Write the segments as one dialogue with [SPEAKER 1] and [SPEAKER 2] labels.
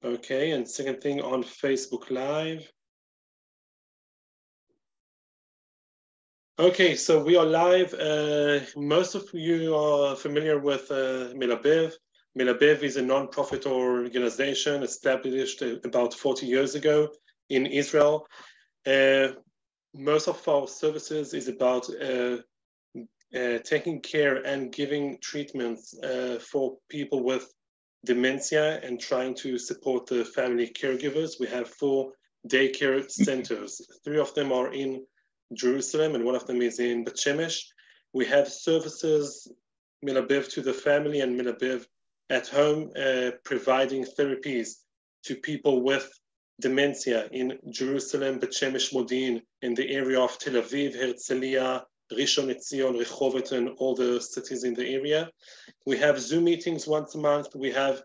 [SPEAKER 1] Okay, and second thing on Facebook Live. Okay, so we are live. Most of you are familiar with Melabev. Melabev is a non-profit organization established about 40 years ago in Israel. Most of our services is about taking care and giving treatments for people with dementia and trying to support the family caregivers. We have 4 daycare centers. 3 of them are in Jerusalem and 1 of them is in Bet Shemesh. We have services, Melabev to the family and Melabev at home, providing therapies to people with dementia in Jerusalem, Bet Shemesh, Modi'in, in the area of Tel Aviv, Herzliya, Rishon LeZion, Rehovot, and all the cities in the area. We have Zoom meetings once a month. We have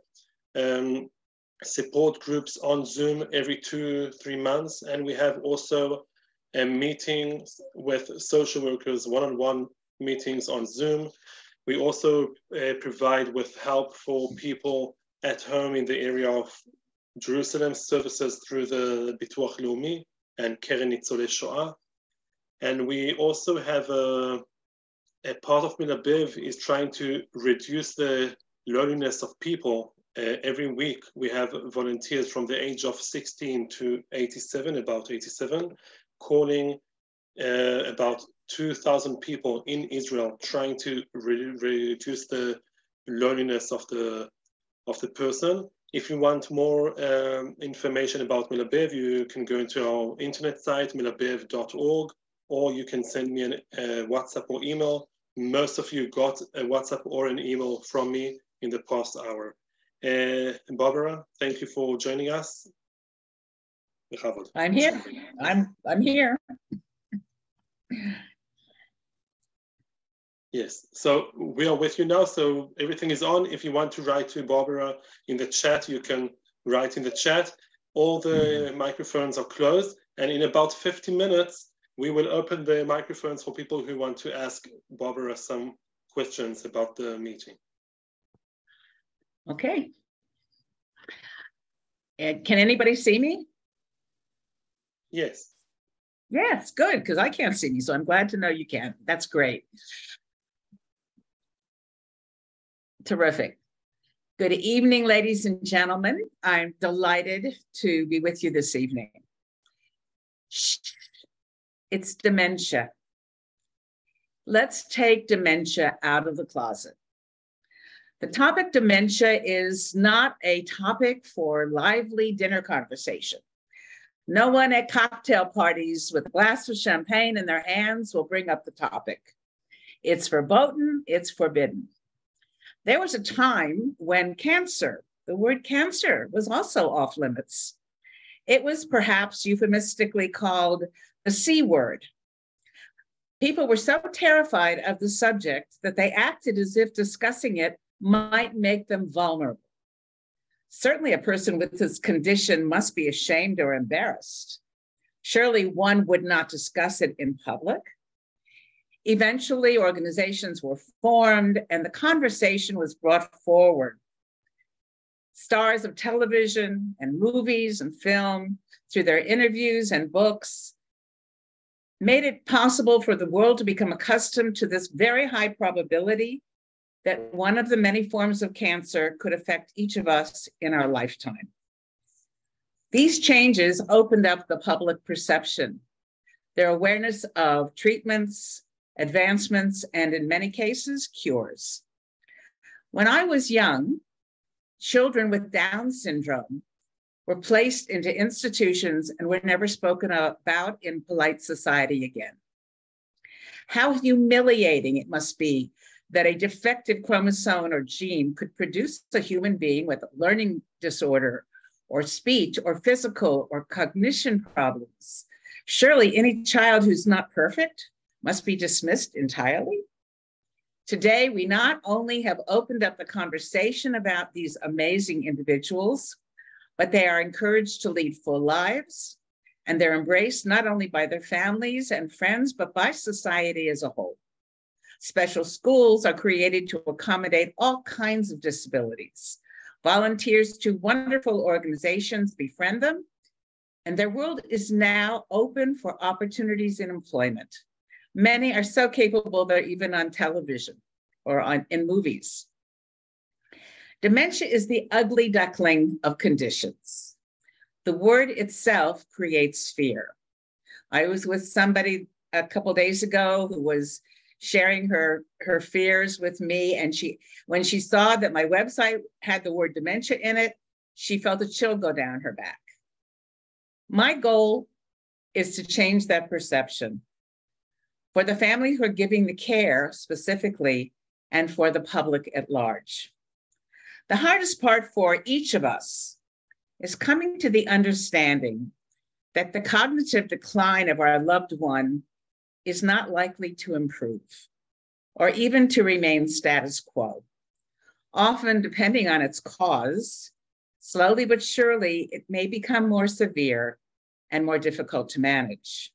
[SPEAKER 1] support groups on Zoom every 2-3 months. And we have also meetings with social workers, one-on-one meetings on Zoom. We also provide with help for people at home in the area of Jerusalem, services through the Bituach Leumi and Keren Nitzolei Shoah. And we also have a part of Melabev is trying to reduce the loneliness of people. Every week we have volunteers from the age of 16 to 87, about 87, calling about 2,000 people in Israel, trying to reduce the loneliness of the person. If you want more information about Melabev, you can go into our internet site, melabev.org, or you can send me a WhatsApp or email. Most of you got a WhatsApp or an email from me in the past hour. Barbara, thank you for joining us.
[SPEAKER 2] I'm here. I'm here.
[SPEAKER 1] Yes, so we are with you now. So everything is on. If you want to write to Barbara in the chat, you can write in the chat. All the microphones are closed. And in about 50 minutes, we will open the microphones for people who want to ask Barbara some questions about the meeting.
[SPEAKER 2] Okay. And can anybody see me?
[SPEAKER 1] Yes.
[SPEAKER 2] Yes, good, because I can't see me, so I'm glad to know you can. That's great. Terrific. Good evening, ladies and gentlemen. I'm delighted to be with you this evening. It's dementia. Let's take dementia out of the closet. The topic dementia is not a topic for lively dinner conversation. No one at cocktail parties with a glass of champagne in their hands will bring up the topic. It's verboten, it's forbidden. There was a time when cancer, the word cancer, was also off limits. It was perhaps euphemistically called the C word. People were so terrified of the subject that they acted as if discussing it might make them vulnerable. Certainly a person with this condition must be ashamed or embarrassed. Surely one would not discuss it in public. Eventually, organizations were formed and the conversation was brought forward. Stars of television and movies and film, through their interviews and books, made it possible for the world to become accustomed to this very high probability that one of the many forms of cancer could affect each of us in our lifetime. These changes opened up the public perception, their awareness of treatments, advancements, and in many cases, cures. When I was young, children with Down syndrome were placed into institutions and were never spoken about in polite society again. How humiliating it must be that a defective chromosome or gene could produce a human being with a learning disorder or speech or physical or cognition problems. Surely any child who's not perfect must be dismissed entirely. Today, we not only have opened up the conversation about these amazing individuals, but they are encouraged to lead full lives, and they're embraced not only by their families and friends, but by society as a whole. Special schools are created to accommodate all kinds of disabilities, Volunteers to wonderful organizations befriend them, and their world is now open for opportunities in employment. Many are so capable they're even on television or in movies. Dementia is the ugly duckling of conditions. The word itself creates fear. I was with somebody a couple of days ago who was sharing her fears with me, and when she saw that my website had the word dementia in it, she felt a chill go down her back. My goal is to change that perception for the families who are giving the care specifically, and for the public at large. The hardest part for each of us is coming to the understanding that the cognitive decline of our loved one is not likely to improve or even to remain status quo. Often, depending on its cause, slowly but surely, it may become more severe and more difficult to manage.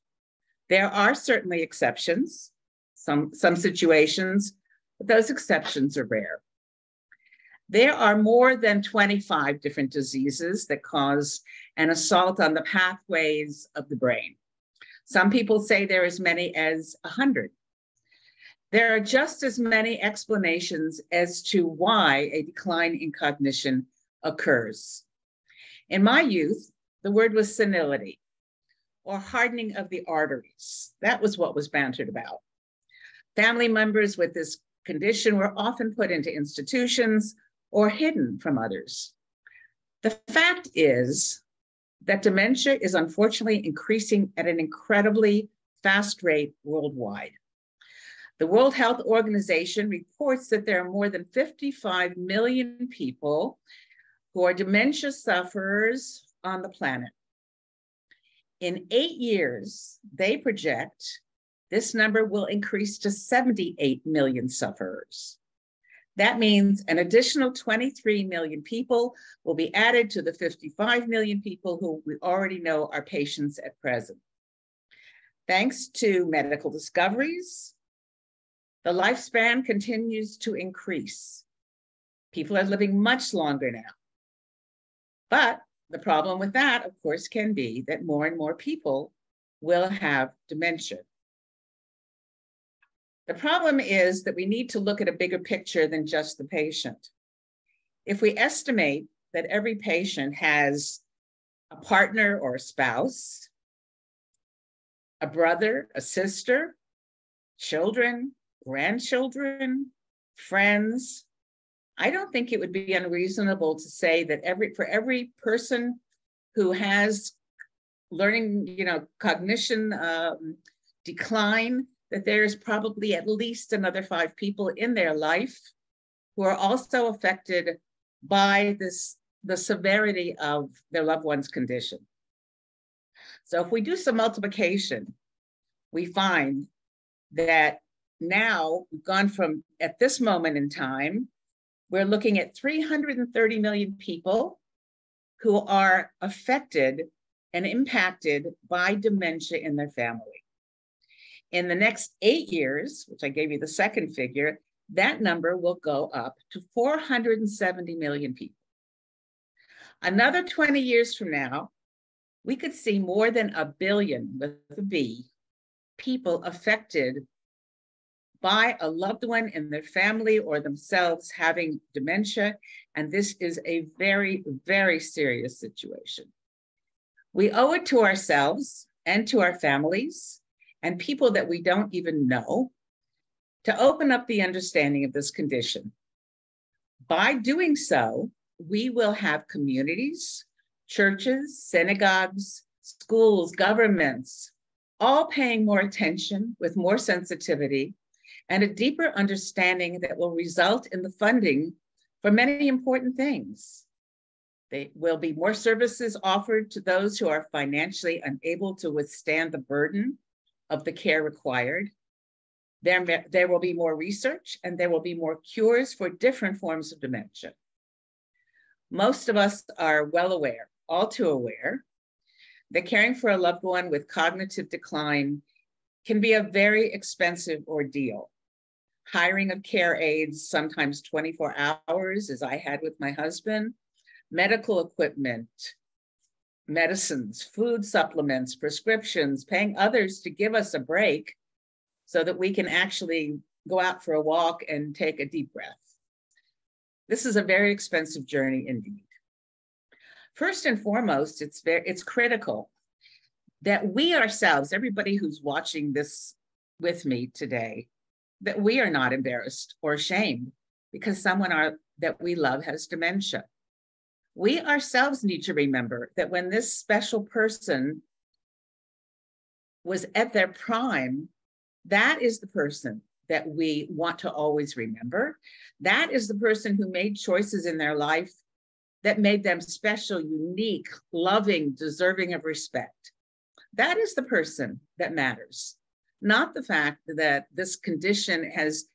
[SPEAKER 2] There are certainly exceptions, some situations, but those exceptions are rare. There are more than 25 different diseases that cause an assault on the pathways of the brain. Some people say there are as many as 100. There are just as many explanations as to why a decline in cognition occurs. In my youth, the word was senility or hardening of the arteries. That was what was bantered about. Family members with this condition were often put into institutions or hidden from others. The fact is that dementia is unfortunately increasing at an incredibly fast rate worldwide. The World Health Organization reports that there are more than 55 million people who are dementia sufferers on the planet. In 8 years, they project this number will increase to 78 million sufferers. That means an additional 23 million people will be added to the 55 million people who we already know are patients at present. Thanks to medical discoveries, the lifespan continues to increase. People are living much longer now. But the problem with that, of course, can be that more and more people will have dementia. The problem is that we need to look at a bigger picture than just the patient. If we estimate that every patient has a partner or a spouse, a brother, a sister, children, grandchildren, friends, I don't think it would be unreasonable to say that for every person who has learning, cognition decline, that there's probably at least another 5 people in their life who are also affected by the severity of their loved one's condition. So if we do some multiplication, we find that now we've gone from, at this moment in time, we're looking at 330 million people who are affected and impacted by dementia in their family. In the next 8 years, which I gave you the second figure, that number will go up to 470 million people. Another 20 years from now, we could see more than 1 billion, with a B, people affected by a loved one in their family or themselves having dementia. And this is a very, very serious situation. We owe it to ourselves and to our families and people that we don't even know to open up the understanding of this condition. By doing so, we will have communities, churches, synagogues, schools, governments, all paying more attention with more sensitivity and a deeper understanding that will result in the funding for many important things. There will be more services offered to those who are financially unable to withstand the burden of the care required. There will be more research and there will be more cures for different forms of dementia. Most of us are well aware, all too aware, that caring for a loved one with cognitive decline can be a very expensive ordeal. hiring of care aides, sometimes 24 hours, as I had with my husband, medical equipment, medicines, food supplements, prescriptions, paying others to give us a break so that we can actually go out for a walk and take a deep breath. This is a very expensive journey indeed. First and foremost, it's critical that we ourselves, everybody who's watching this with me today, that we are not embarrassed or ashamed because someone that we love has dementia. We ourselves need to remember that when this special person was at their prime, that is the person that we want to always remember. That is the person who made choices in their life that made them special, unique, loving, deserving of respect. That is the person that matters, not the fact that this condition has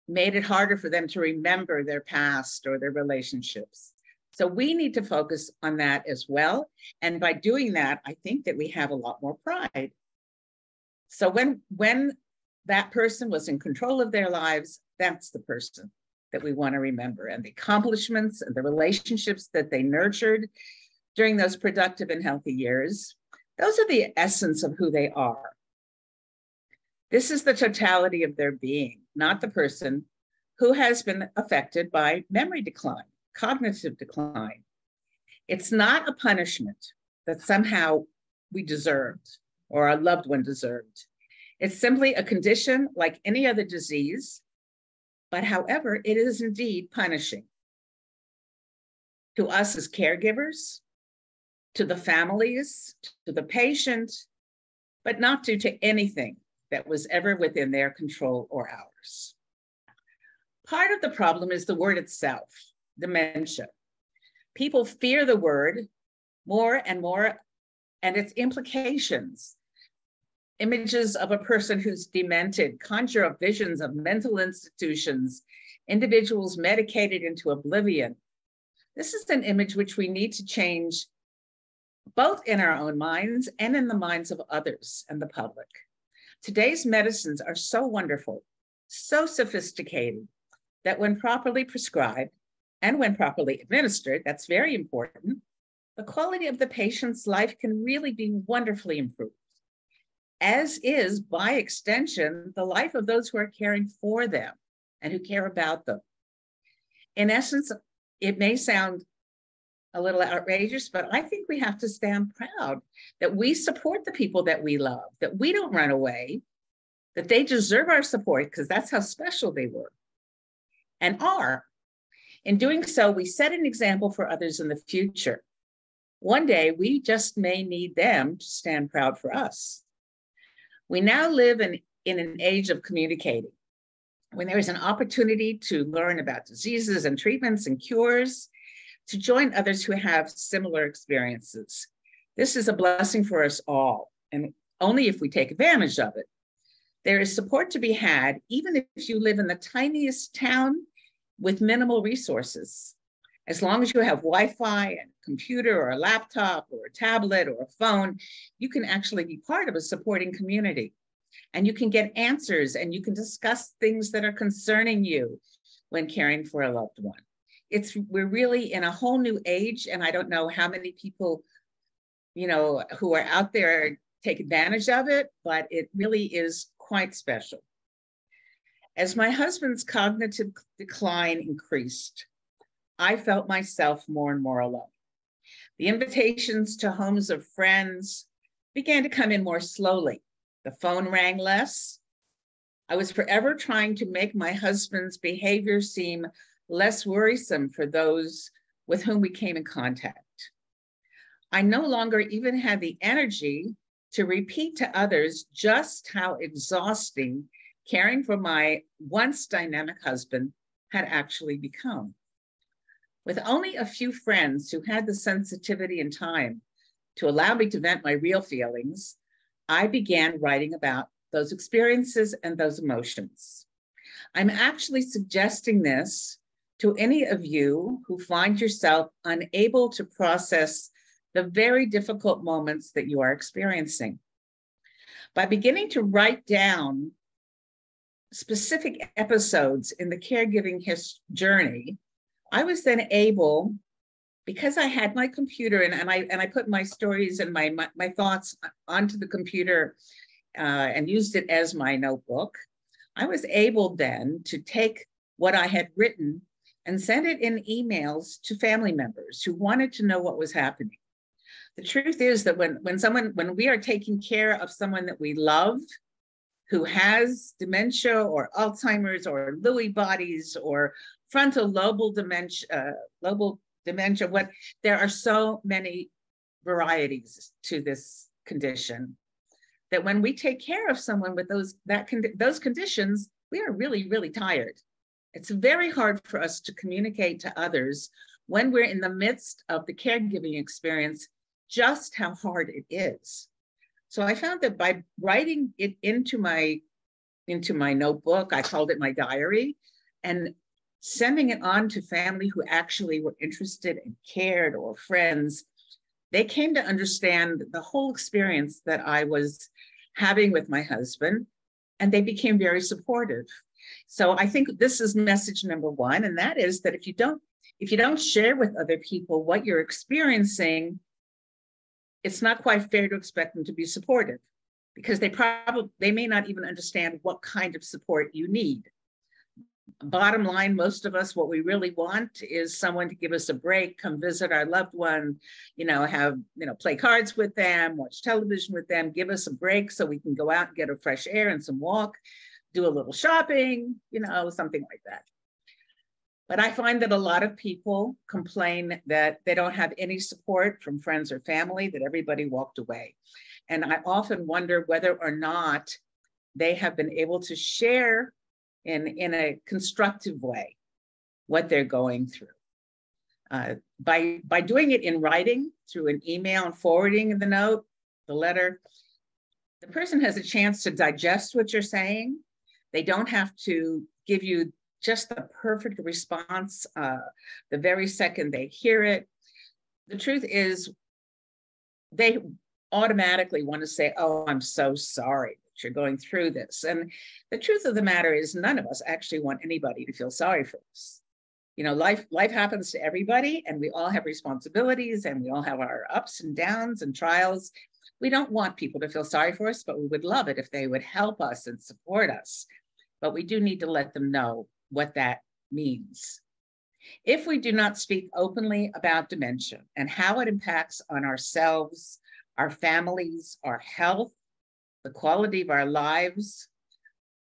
[SPEAKER 2] made it harder for them to remember their past or their relationships. So we need to focus on that as well. And by doing that, I think that we have a lot more pride. So when that person was in control of their lives, that's the person that we want to remember, and the accomplishments and the relationships that they nurtured during those productive and healthy years. Those are the essence of who they are. This is the totality of their being, not the person who has been affected by memory decline, cognitive decline. It's not a punishment that somehow we deserved or our loved one deserved. It's simply a condition like any other disease, but however, it is indeed punishing to us as caregivers, to the families, to the patient, but not due to anything that was ever within their control or ours. Part of the problem is the word itself, dementia. People fear the word more and more, and its implications. Images of a person who's demented conjure up visions of mental institutions, individuals medicated into oblivion. This is an image which we need to change both in our own minds and in the minds of others and the public. Today's medicines are so wonderful, so sophisticated, that when properly prescribed and when properly administered, that's very important, the quality of the patient's life can really be wonderfully improved, as is, by extension, the life of those who are caring for them and who care about them. In essence, it may sound a little outrageous, but I think we have to stand proud that we support the people that we love, that we don't run away, that they deserve our support because that's how special they were and are. In doing so, we set an example for others in the future. One day, we just may need them to stand proud for us. We now live in an age of communicating, when there is an opportunity to learn about diseases and treatments and cures, to join others who have similar experiences. This is a blessing for us all, and only if we take advantage of it. There is support to be had, even if you live in the tiniest town with minimal resources. As long as you have Wi-Fi and a computer or a laptop or a tablet or a phone, you can actually be part of a supporting community. And you can get answers and you can discuss things that are concerning you when caring for a loved one. We're really in a whole new age, and I don't know how many people, who are out there take advantage of it, but it really is quite special. As my husband's cognitive decline increased, I felt myself more and more alone. The invitations to homes of friends began to come in more slowly. The phone rang less. I was forever trying to make my husband's behavior seem less worrisome for those with whom we came in contact. I no longer even had the energy to repeat to others just how exhausting caring for my once dynamic husband had actually become. With only a few friends who had the sensitivity and time to allow me to vent my real feelings, I began writing about those experiences and those emotions. I'm actually suggesting this to any of you who find yourself unable to process the very difficult moments that you are experiencing. By beginning to write down specific episodes in the caregiving journey, I was then able, because I had my computer and I put my stories and my thoughts onto the computer and used it as my notebook, I was able then to take what I had written and send it in emails to family members who wanted to know what was happening. The truth is that when we are taking care of someone that we love, who has dementia or Alzheimer's or Lewy bodies or frontal lobal dementia, there are so many varieties to this condition that when we take care of someone with those conditions, we are really, really tired. It's very hard for us to communicate to others when we're in the midst of the caregiving experience just how hard it is. So I found that by writing it into my notebook, I called it my diary, and sending it on to family who actually were interested and cared, or friends, they came to understand the whole experience that I was having with my husband, and they became very supportive. So I think this is message number one, and that is that if you don't share with other people what you're experiencing, it's not quite fair to expect them to be supportive, because they may not even understand what kind of support you need. Bottom line, most of us, what we really want is someone to give us a break, come visit our loved one, play cards with them, watch television with them, give us a break so we can go out and get a fresh air and some walk, do a little shopping, something like that. But I find that a lot of people complain that they don't have any support from friends or family, that everybody walked away. And I often wonder whether or not they have been able to share in a constructive way what they're going through. By doing it in writing, through an email and forwarding the letter, the person has a chance to digest what you're saying. They don't have to give you just the perfect response the very second they hear it. The truth is, they automatically want to say, "Oh, I'm so sorry that you're going through this." And the truth of the matter is, none of us actually want anybody to feel sorry for us. Life happens to everybody, and we all have responsibilities, and we all have our ups and downs and trials. We don't want people to feel sorry for us, but we would love it if they would help us and support us. But we do need to let them know what that means. If we do not speak openly about dementia and how it impacts on ourselves, our families, our health, the quality of our lives,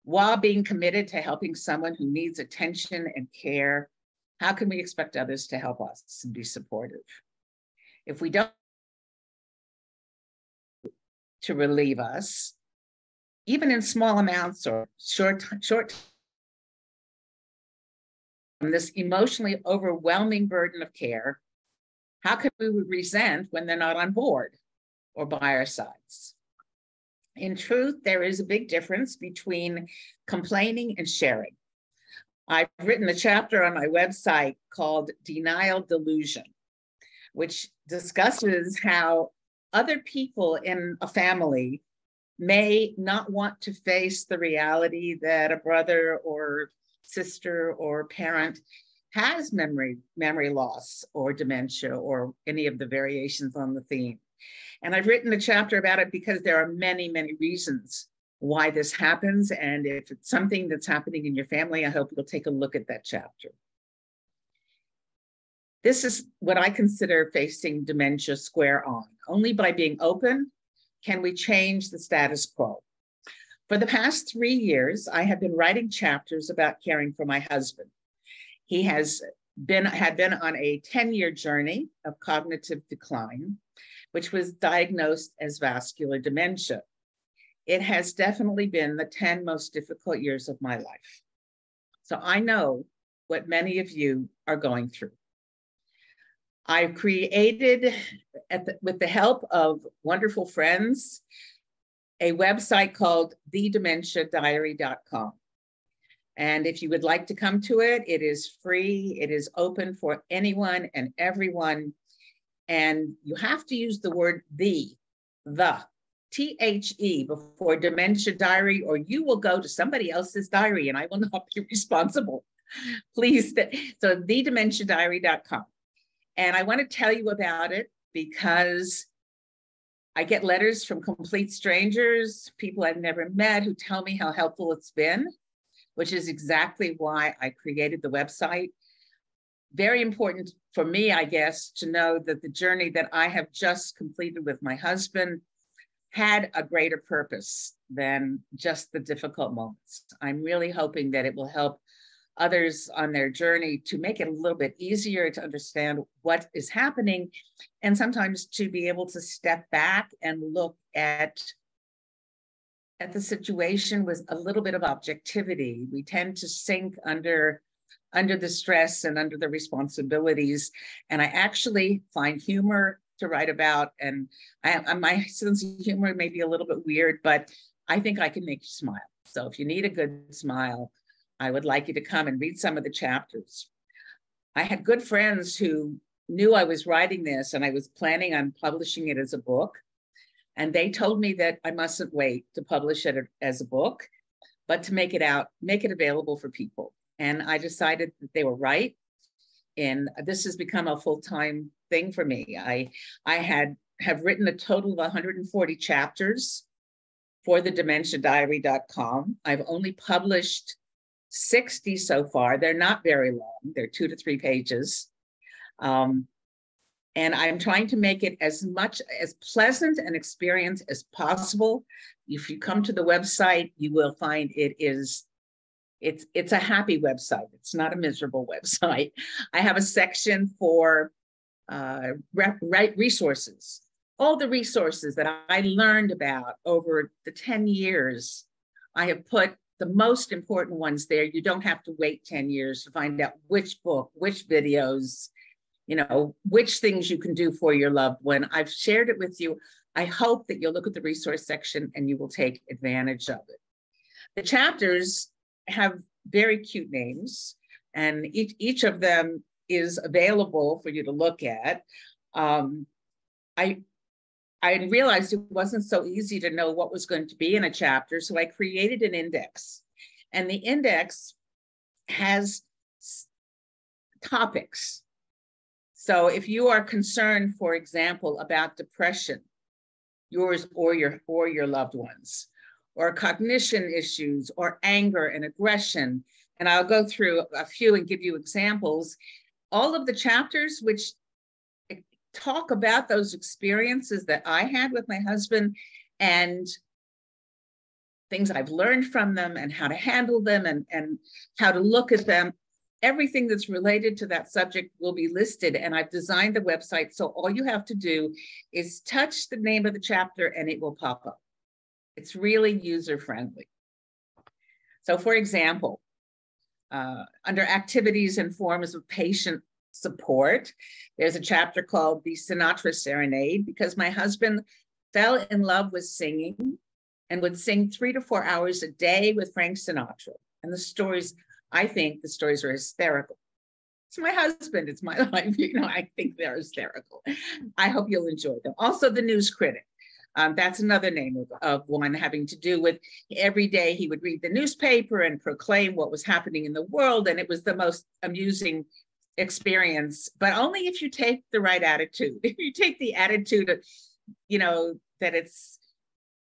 [SPEAKER 2] while being committed to helping someone who needs attention and care, how can we expect others to help us and be supportive? If we don't, to relieve us, even in small amounts or short from this emotionally overwhelming burden of care, how can we resent when they're not on board or by our sides? In truth, there is a big difference between complaining and sharing. I've written a chapter on my website called Denial Delusion, which discusses how other people in a family may not want to face the reality that a brother or sister or parent has memory loss or dementia or any of the variations on the theme. And I've written a chapter about it because there are many, many reasons why this happens. And if it's something that's happening in your family, I hope you'll take a look at that chapter. This is what I consider facing dementia square on. Only by being open can we change the status quo. For the past 3 years, I have been writing chapters about caring for my husband. He had been on a 10-year journey of cognitive decline, which was diagnosed as vascular dementia. It has definitely been the 10 most difficult years of my life. So I know what many of you are going through. I've created, with the help of wonderful friends, a website called thedementiadiary.com. And if you would like to come to it, it is free. It is open for anyone and everyone. And you have to use the word the. THE before Dementia Diary, or you will go to somebody else's diary and I will not be responsible. Please. So thedementiadiary.com. And I want to tell you about it because I get letters from complete strangers, people I've never met, who tell me how helpful it's been, which is exactly why I created the website. Very important for me, I guess, to know that the journey that I have just completed with my husband had a greater purpose than just the difficult moments. I'm really hoping that it will help others on their journey to make it a little bit easier to understand what is happening, and sometimes to be able to step back and look at the situation with a little bit of objectivity. We tend to sink under the stress and under the responsibilities, and I actually find humor to write about, and my sense of humor may be a little bit weird, but I think I can make you smile. So if you need a good smile, I would like you to come and read some of the chapters. I had good friends who knew I was writing this and I was planning on publishing it as a book. And they told me that I mustn't wait to publish it as a book, but to make it available for people. And I decided that they were right. And this has become a full-time thing for me. I have written a total of 140 chapters for the dementiadiary.com. I've only published 60 so far. They're not very long. They're 2 to 3 pages. And I'm trying to make it as pleasant an experience as possible. If you come to the website, you will find it's a happy website. It's not a miserable website. I have a section for resources, all the resources that I learned about over the 10 years. I have put the most important ones there. You don't have to wait 10 years to find out which book, which videos, which things you can do for your loved one. I've shared it with you. I hope that you'll look at the resource section and you will take advantage of it. The chapters have very cute names, and each of them is available for you to look at. I realized it wasn't so easy to know what was going to be in a chapter, so I created an index. And the index has topics. So if you are concerned, for example, about depression, yours or your loved ones, or cognition issues, or anger and aggression, and I'll go through a few and give you examples, all of the chapters which talk about those experiences that I had with my husband and things I've learned from them and how to handle them and how to look at them. Everything that's related to that subject will be listed, and I've designed the website so all you have to do is touch the name of the chapter and it will pop up. It's really user-friendly. So for example, under activities and forms of patient support, there's a chapter called The Sinatra Serenade, because my husband fell in love with singing and would sing 3 to 4 hours a day with Frank Sinatra. And I think the stories are hysterical. It's my husband, it's my life, I think they're hysterical. I hope you'll enjoy them. Also, The News Critic. That's another name of one having to do with every day he would read the newspaper and proclaim what was happening in the world. And it was the most amusing experience, but only if you take the right attitude. If you take the attitude of, that it's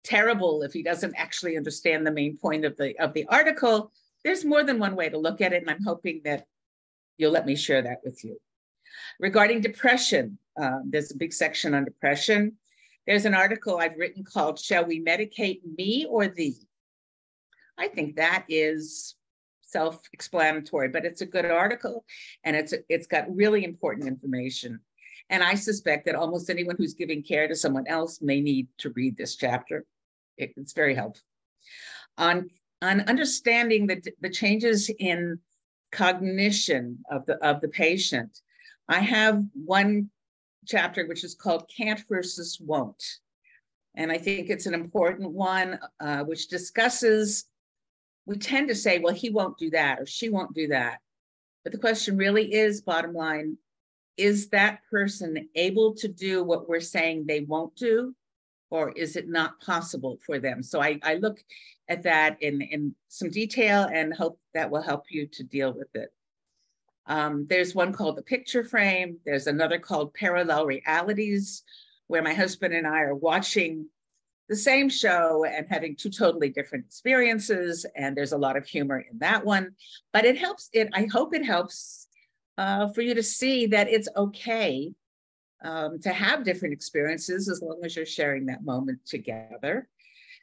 [SPEAKER 2] terrible if he doesn't actually understand the main point of the article, there's more than one way to look at it. And I'm hoping that you'll let me share that with you. Regarding depression, there's a big section on depression. There's an article I've written called Shall We Medicate Me or Thee? I think that is self-explanatory, but it's a good article and it's got really important information. And I suspect that almost anyone who's giving care to someone else may need to read this chapter. It's very helpful. On understanding the changes in cognition of the patient, I have one chapter which is called Can't versus Won't. And I think it's an important one, which discusses, we tend to say, well, he won't do that or she won't do that. But the question really is, bottom line, is that person able to do what we're saying they won't do? or is it not possible for them? So I look at that in some detail and hope that will help you to deal with it. There's one called the picture frame. There's another called parallel realities, where my husband and I are watching the same show and having two totally different experiences. And there's a lot of humor in that one, but it helps. I hope it helps for you to see that it's okay to have different experiences as long as you're sharing that moment together.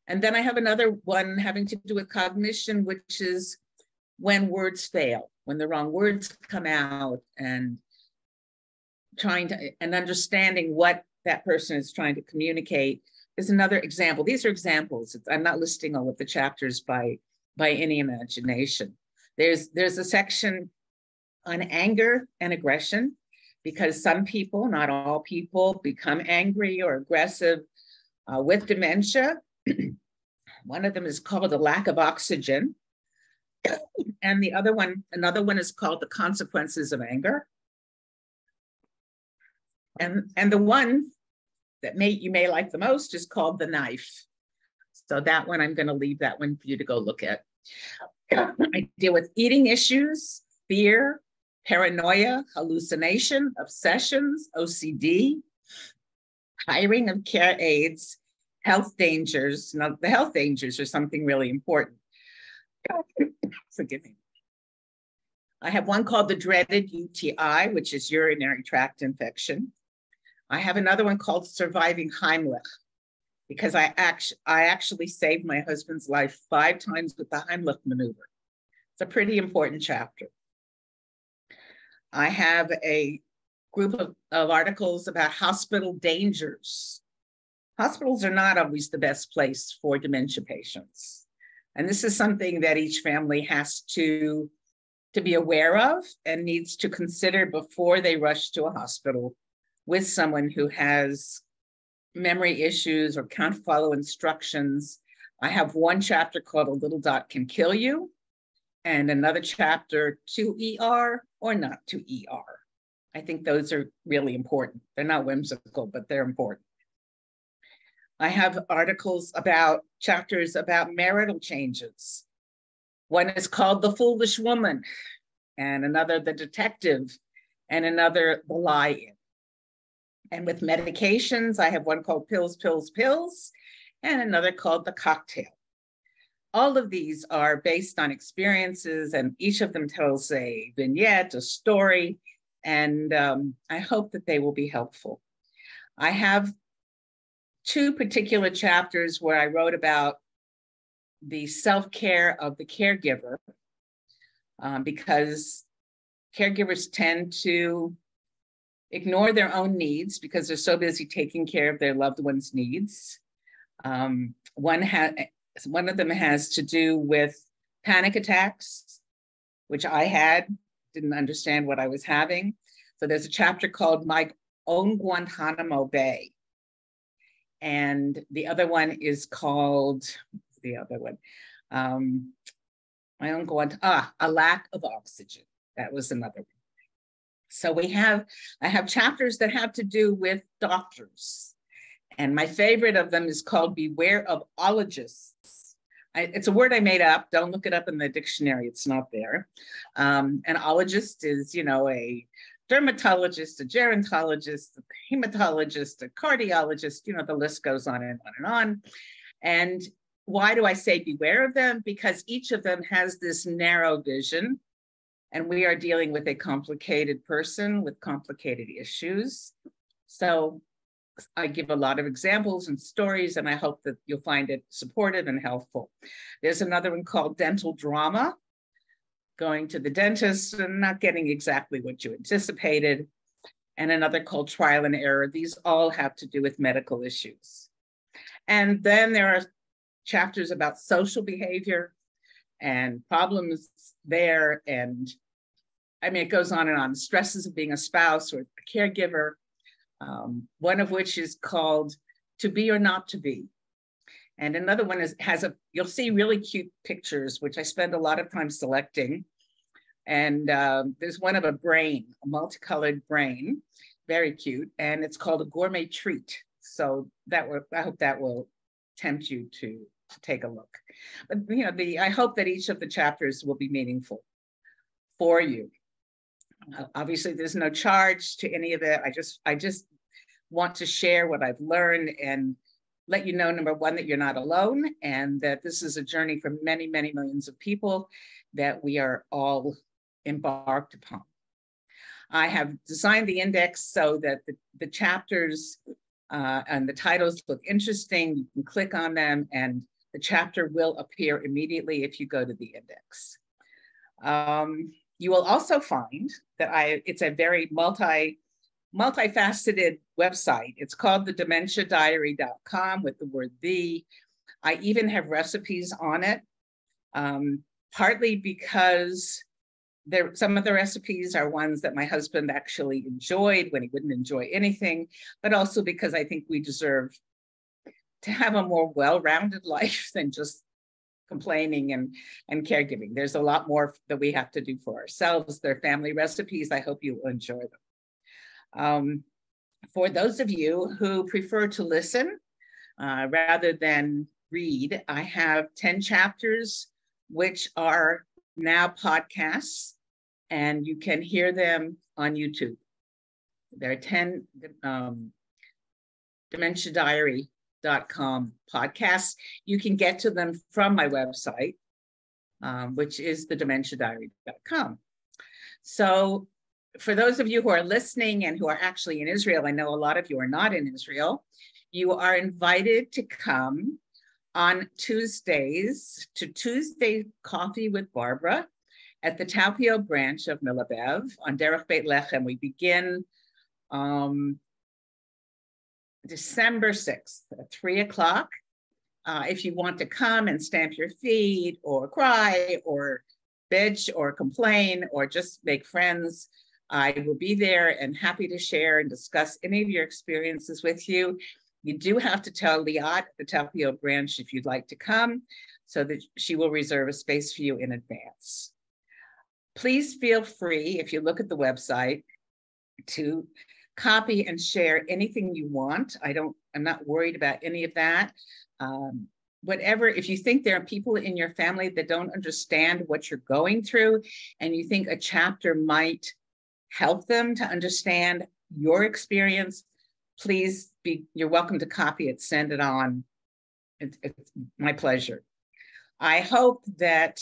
[SPEAKER 2] And then I have another one having to do with cognition, which is when words fail, when the wrong words come out, and understanding what that person is trying to communicate is another example. These are examples. I'm not listing all of the chapters by any imagination. There's a section on anger and aggression, because some people, not all people, become angry or aggressive with dementia. One of them is called the lack of oxygen. And another one is called the consequences of anger. And the one that you may like the most is called the knife. So that one, I'm going to leave that one for you to go look at. I deal with eating issues, fear, paranoia, hallucination, obsessions, OCD, hiring of care aides, health dangers. Now, the health dangers are something really important. Forgive me. I have one called the dreaded UTI, which is urinary tract infection. I have another one called surviving Heimlich, because I actually saved my husband's life 5 times with the Heimlich maneuver. It's a pretty important chapter. I have a group of articles about hospital dangers. Hospitals are not always the best place for dementia patients. And this is something that each family has to be aware of and needs to consider before they rush to a hospital with someone who has memory issues or can't follow instructions. I have one chapter called A Little Dot Can Kill You, and another chapter, To ER or Not to ER. I think those are really important. They're not whimsical, but they're important. I have chapters about marital changes. One is called The Foolish Woman, and another, The Detective, and another, The Lie-In. And with medications, I have one called Pills, Pills, Pills, and another called The Cocktail. All of these are based on experiences, and each of them tells a vignette, a story, and I hope that they will be helpful. I have 2 particular chapters where I wrote about the self-care of the caregiver, because caregivers tend to ignore their own needs because they're so busy taking care of their loved one's needs. One of them has to do with panic attacks, which I didn't understand what I was having. So there's a chapter called My Own Guantanamo Bay. And the other one is called, A Lack of Oxygen. That was another one. So I have chapters that have to do with doctors. And my favorite of them is called Beware of Ologists. It's a word I made up. Don't look it up in the dictionary. It's not there. An ologist is, a dermatologist, a gerontologist, a hematologist, a cardiologist, the list goes on and on and on. And why do I say beware of them? Because each of them has this narrow vision, and we are dealing with a complicated person with complicated issues. So I give a lot of examples and stories, and I hope that you'll find it supportive and helpful. There's another one called Dental Drama, going to the dentist and not getting exactly what you anticipated, and another called Trial and Error. These all have to do with medical issues. And then there are chapters about social behavior and problems there. And it goes on and on. Stresses of being a spouse or a caregiver, one of which is called To Be or Not to Be. And another one you'll see really cute pictures, which I spend a lot of time selecting. And there's one of a brain, a multicolored brain, very cute. And it's called A Gourmet Treat. So I hope that will tempt you to take a look. But I hope that each of the chapters will be meaningful for you. Obviously, there's no charge to any of it. I just want to share what I've learned and let you know, number one, that you're not alone, and that this is a journey for many, many millions of people that we are all embarked upon. I have designed the index so that the chapters and the titles look interesting. You can click on them and the chapter will appear immediately if you go to the index. You will also find that it's a very multifaceted website. It's called thedementiadiary.com with the word "the." I even have recipes on it, partly because some of the recipes are ones that my husband actually enjoyed when he wouldn't enjoy anything, but also because I think we deserve to have a more well-rounded life than just complaining and caregiving. There's a lot more that we have to do for ourselves. They're family recipes. I hope you will enjoy them. For those of you who prefer to listen rather than read, I have 10 chapters, which are now podcasts, and you can hear them on YouTube. There are 10 dementiadiary.com podcasts. You can get to them from my website, which is thedementiadiary.com. So for those of you who are listening and who are actually in Israel, I know a lot of you are not in Israel, you are invited to come on Tuesdays to Tuesday Coffee with Barbara at the Talpiot branch of Melabev on Derech Beit Lechem. We begin December 6th at 3 o'clock. If you want to come and stamp your feet or cry or bitch or complain or just make friends, I will be there and happy to share and discuss any of your experiences with you. You do have to tell Liat at the Talpiot branch if you'd like to come, so that she will reserve a space for you in advance. Please feel free, if you look at the website, to copy and share anything you want. I'm not worried about any of that. Whatever, if you think there are people in your family that don't understand what you're going through, and you think a chapter might help them to understand your experience, please you're welcome to copy it, send it on. It's my pleasure. I hope that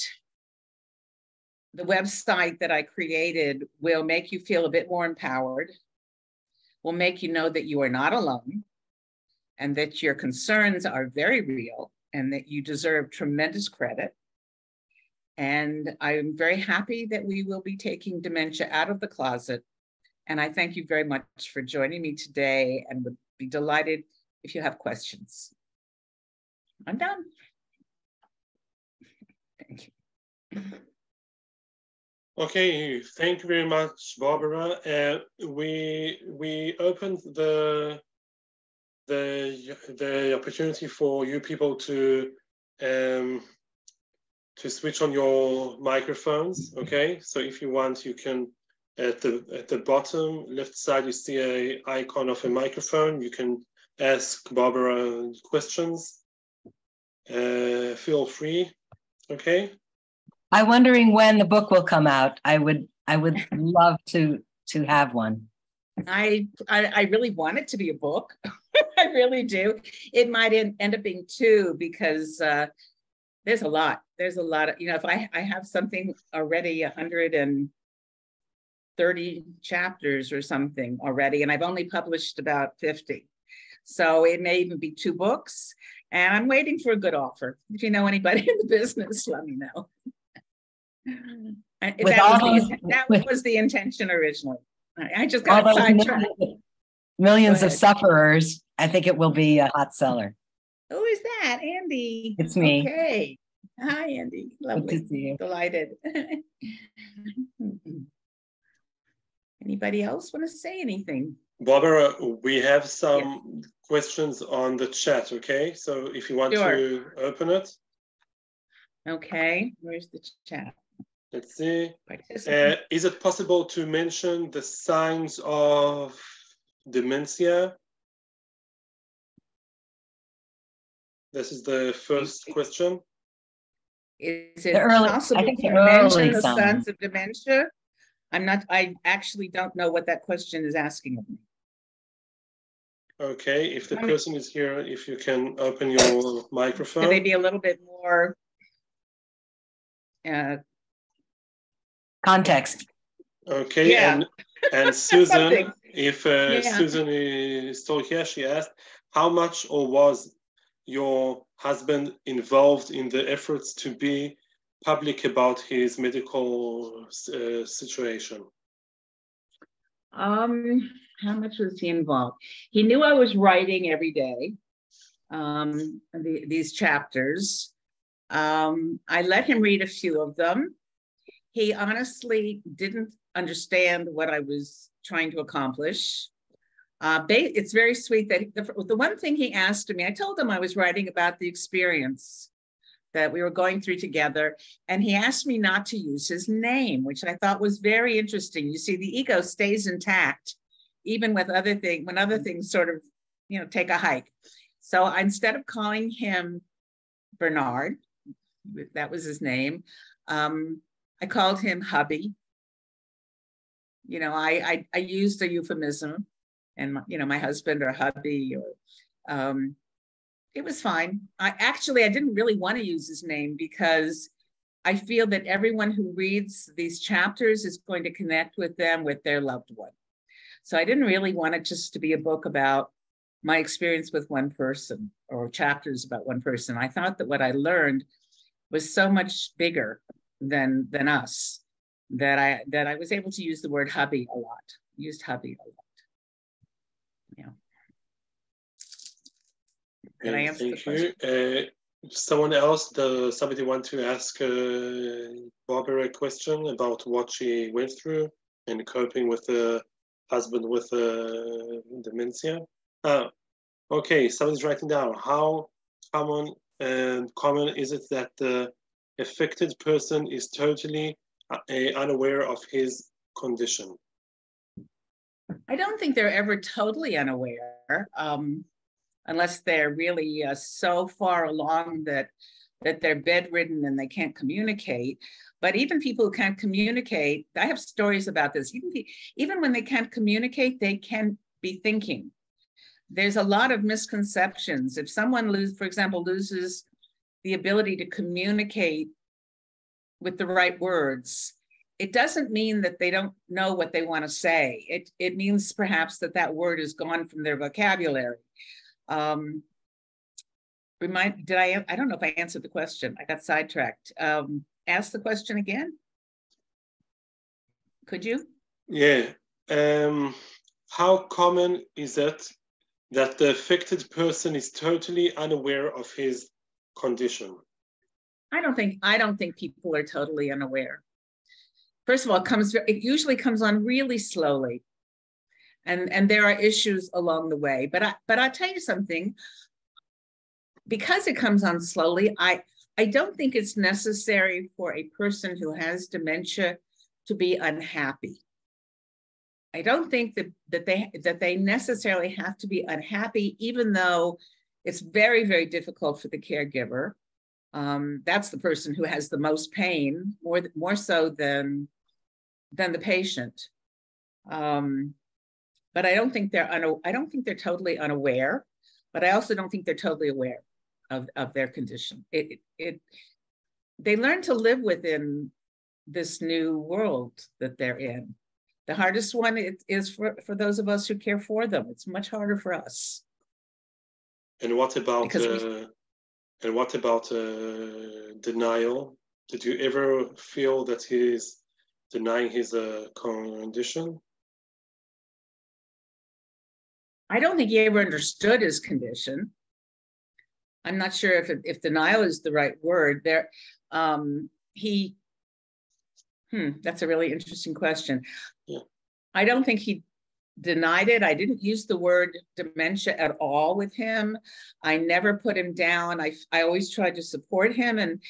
[SPEAKER 2] the website that I created will make you feel a bit more empowered, will make you know that you are not alone, and that your concerns are very real, and that you deserve tremendous credit. And I'm very happy that we will be taking dementia out of the closet. And I thank you very much for joining me today, and would be delighted if you have questions. I'm done. Thank you.
[SPEAKER 1] Okay, thank you very much, Barbara. We opened the opportunity for you people to switch on your microphones. Okay, so if you want, you can at the bottom left side you see an icon of a microphone. You can ask Barbara questions. Feel free. Okay.
[SPEAKER 3] I'm wondering when the book will come out. I would love to have one.
[SPEAKER 2] I really want it to be a book. I really do. It might end up being two, because there's a lot. There's a lot of, if I have something already 130 chapters or something already, and I've only published about 50. So it may even be two books, and I'm waiting for a good offer. If you know anybody in the business, let me know. That was the intention originally. I just got sidetracked.
[SPEAKER 3] Millions of sufferers. I think it will be a hot seller.
[SPEAKER 2] Who is that? Andy.
[SPEAKER 3] It's me.
[SPEAKER 2] Okay. Hi, Andy. Lovely.
[SPEAKER 3] Good to see you.
[SPEAKER 2] Delighted. Anybody else want to say anything?
[SPEAKER 1] Barbara, we have some questions on the chat, okay? So if you want to open it.
[SPEAKER 2] Okay, where's the chat?
[SPEAKER 1] Let's see. Is it possible to mention the signs of dementia? This is the first question.
[SPEAKER 2] Is it possible to mention the signs of dementia? I actually don't know what that question is asking of me.
[SPEAKER 1] Okay, if the person is here, if you can open your microphone.
[SPEAKER 2] Could they be a little bit more
[SPEAKER 3] context?
[SPEAKER 1] Okay,
[SPEAKER 2] yeah.
[SPEAKER 1] and Susan, if Susan is still here, she asked, how much or was your husband involved in the efforts to be public about his medical situation?
[SPEAKER 2] How much was he involved? He knew I was writing every day, these chapters. I let him read a few of them. He honestly didn't understand what I was trying to accomplish. It's very sweet that the one thing he asked me, I told him I was writing about the experience that we were going through together, and he asked me not to use his name, which I thought was very interesting. You see, the ego stays intact, even with other things, when other things sort of, take a hike. So instead of calling him Bernard, that was his name, I called him hubby. I used a euphemism, and my husband or hubby, or it was fine. I didn't really want to use his name because I feel that everyone who reads these chapters is going to connect with them with their loved one. So I didn't really want it just to be a book about my experience with one person or chapters about one person. I thought that what I learned was so much bigger than us, that I was able to use the word hubby a lot, used hubby a lot. Yeah. Did I answer the question?
[SPEAKER 1] Someone else, somebody want to ask Barbara a question about what she went through and coping with the husband with dementia? Okay, someone's writing down. How common is it that the affected person is totally unaware of his condition?
[SPEAKER 2] I don't think they're ever totally unaware, unless they're really so far along that they're bedridden and they can't communicate. But even people who can't communicate, I have stories about this. Even when they can't communicate, they can be thinking. There's a lot of misconceptions. If someone, for example, loses the ability to communicate with the right words, it doesn't mean that they don't know what they want to say. It means perhaps that word is gone from their vocabulary. I don't know if I answered the question. I got sidetracked. Ask the question again. Could you?
[SPEAKER 1] Yeah. How common is it that the affected person is totally unaware of his condition?
[SPEAKER 2] I don't think people are totally unaware. First of all, it usually comes on really slowly. And there are issues along the way. But I'll tell you something, because it comes on slowly, I don't think it's necessary for a person who has dementia to be unhappy. I don't think that they necessarily have to be unhappy, even though it's very, very difficult for the caregiver. That's the person who has the most pain, more so than the patient. But I don't think they're totally unaware, but I also don't think they're totally aware of their condition. They learn to live within this new world that they're in. The hardest one is for those of us who care for them. It's much harder for us.
[SPEAKER 1] And what about denial? Did you ever feel that he's denying his condition?
[SPEAKER 2] I don't think he ever understood his condition. I'm not sure if denial is the right word. That's a really interesting question.
[SPEAKER 1] Yeah.
[SPEAKER 2] I don't think he denied it. I didn't use the word dementia at all with him. I never put him down. I always tried to support him and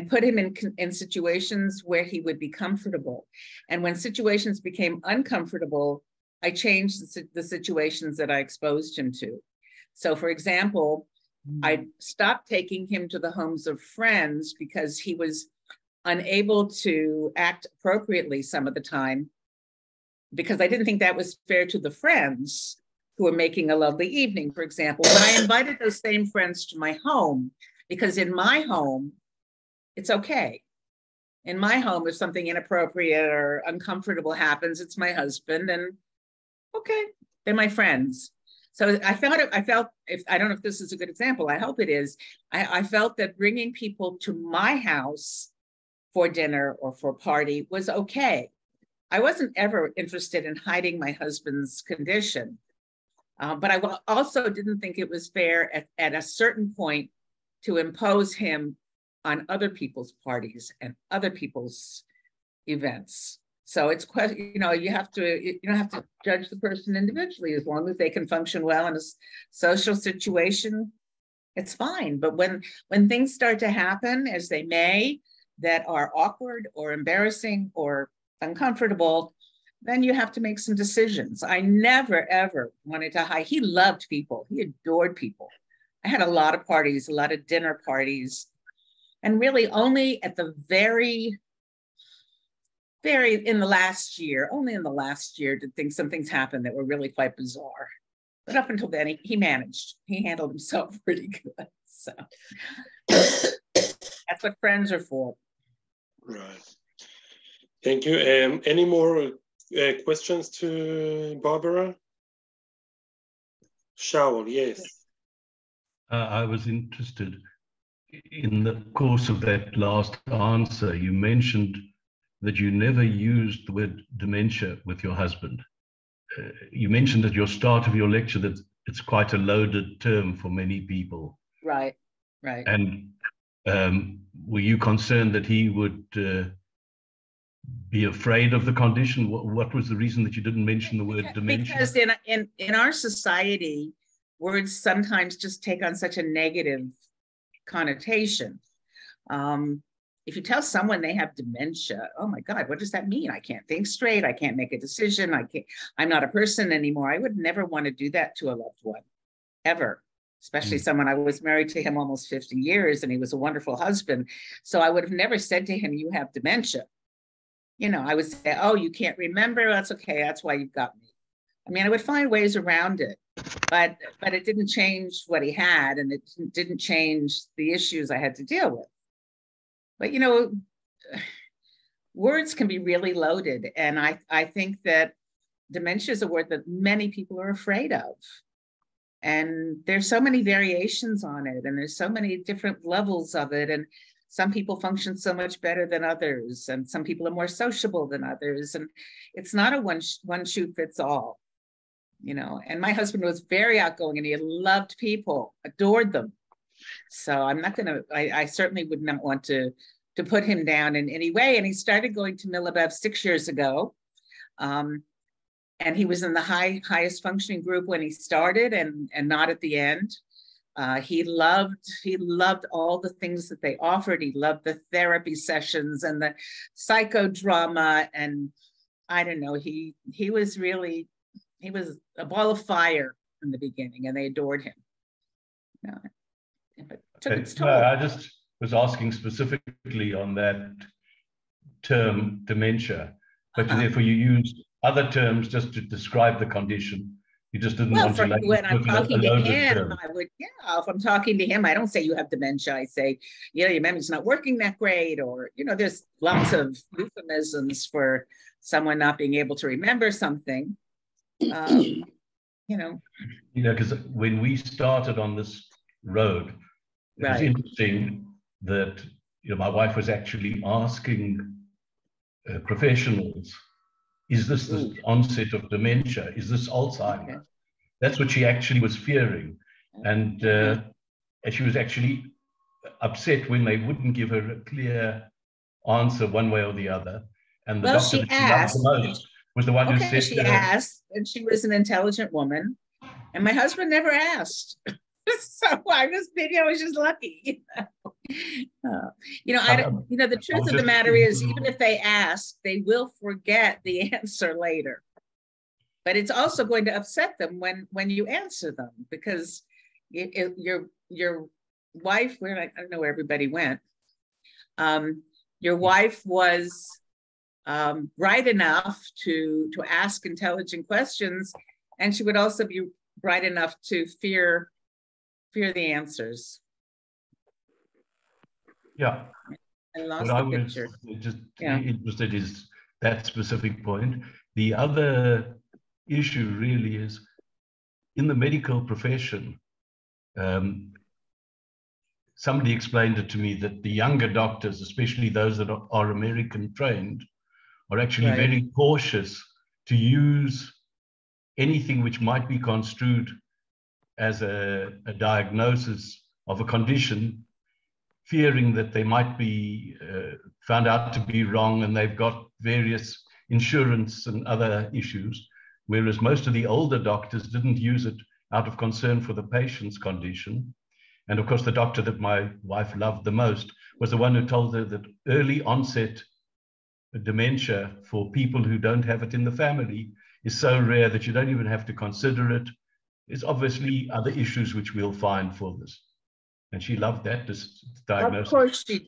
[SPEAKER 2] put him in situations where he would be comfortable. And when situations became uncomfortable, I changed the situations that I exposed him to. So for example, I stopped taking him to the homes of friends because he was unable to act appropriately some of the time, because I didn't think that was fair to the friends who were making a lovely evening, for example. But I invited those same friends to my home, because in my home, it's okay. In my home, if something inappropriate or uncomfortable happens, it's my husband, and okay, they're my friends. So I felt, if I don't know if this is a good example, I hope it is. I felt that bringing people to my house for dinner or for a party was okay. I wasn't ever interested in hiding my husband's condition, but I also didn't think it was fair at a certain point to impose him on other people's parties and other people's events. So it's, you know, you don't have to judge the person individually. As long as they can function well in a social situation, it's fine. But when things start to happen, as they may, that are awkward or embarrassing or uncomfortable, then you have to make some decisions. I never, ever wanted to hide. He loved people. He adored people. I had a lot of parties, a lot of dinner parties. And really only at the very in the last year, only in the last year did some things happen that were really quite bizarre. But up until then, he managed. He handled himself pretty good. So that's what friends are for.
[SPEAKER 1] Right. Thank you. Any more questions to Barbara? Shaul, yes.
[SPEAKER 4] I was interested in the course of that last answer. You mentioned that you never used the word dementia with your husband. You mentioned at your start of your lecture that it's quite a loaded term for many people.
[SPEAKER 2] Right, right.
[SPEAKER 4] And were you concerned that he would be afraid of the condition? What was the reason that you didn't mention the word dementia?
[SPEAKER 2] Because in our society, words sometimes just take on such a negative connotation. If you tell someone they have dementia, oh my God, what does that mean? I can't think straight. I can't make a decision. I'm not a person anymore. I would never want to do that to a loved one, ever. Especially someone, I was married to him almost 50 years and he was a wonderful husband. So I would have never said to him, you have dementia. You know, I would say, oh, you can't remember. That's okay. That's why you've got me. I mean, I would find ways around it, but it didn't change what he had, and it didn't change the issues I had to deal with. But, you know, words can be really loaded. And I think that dementia is a word that many people are afraid of. And there's so many variations on it, and there's so many different levels of it. And some people function so much better than others, and some people are more sociable than others. And it's not a one shoe fits all, you know. And my husband was very outgoing, and he loved people, adored them. So I'm not going to, I certainly would not want to put him down in any way. And he started going to Melabev 6 years ago. And he was in the highest functioning group when he started, and not at the end. He loved all the things that they offered. He loved the therapy sessions and the psychodrama. And I don't know, he was a ball of fire in the beginning, and they adored him. No, it took its toll.
[SPEAKER 4] No, I just was asking specifically on that term dementia, but therefore you used other terms just to describe the condition. You just didn't want to like
[SPEAKER 2] when I'm talking to him, I would, if I'm talking to him, I don't say you have dementia. I say, your memory's not working that great, or, there's lots of euphemisms for someone not being able to remember something.
[SPEAKER 4] Because when we started on this road, it was interesting that my wife was actually asking professionals, is this the onset of dementia? Is this Alzheimer's? Okay. That's what she actually was fearing. And she was actually upset when they wouldn't give her a clear answer one way or the other. And the doctor that she loved the most was the one who said...
[SPEAKER 2] She asked, and she was an intelligent woman. And my husband never asked. So I was just lucky. The truth of the matter is, even if they ask, they will forget the answer later. But it's also going to upset them when you answer them, because your wife, I don't know where everybody went. Your wife was bright enough to ask intelligent questions, and she would also be bright enough to fear the answers.
[SPEAKER 4] Yeah.
[SPEAKER 2] I lost
[SPEAKER 4] what I
[SPEAKER 2] the
[SPEAKER 4] was
[SPEAKER 2] picture.
[SPEAKER 4] just interested is that specific point. The other issue really is in the medical profession. Somebody explained it to me that the younger doctors, especially those that are American trained, are actually very cautious to use anything which might be construed as a diagnosis of a condition, fearing that they might be found out to be wrong, and they've got various insurance and other issues, whereas most of the older doctors didn't use it out of concern for the patient's condition. And of course, the doctor that my wife loved the most was the one who told her that early onset dementia for people who don't have it in the family is so rare that you don't even have to consider it. There's obviously other issues which we'll find for this. And she loved that diagnosis.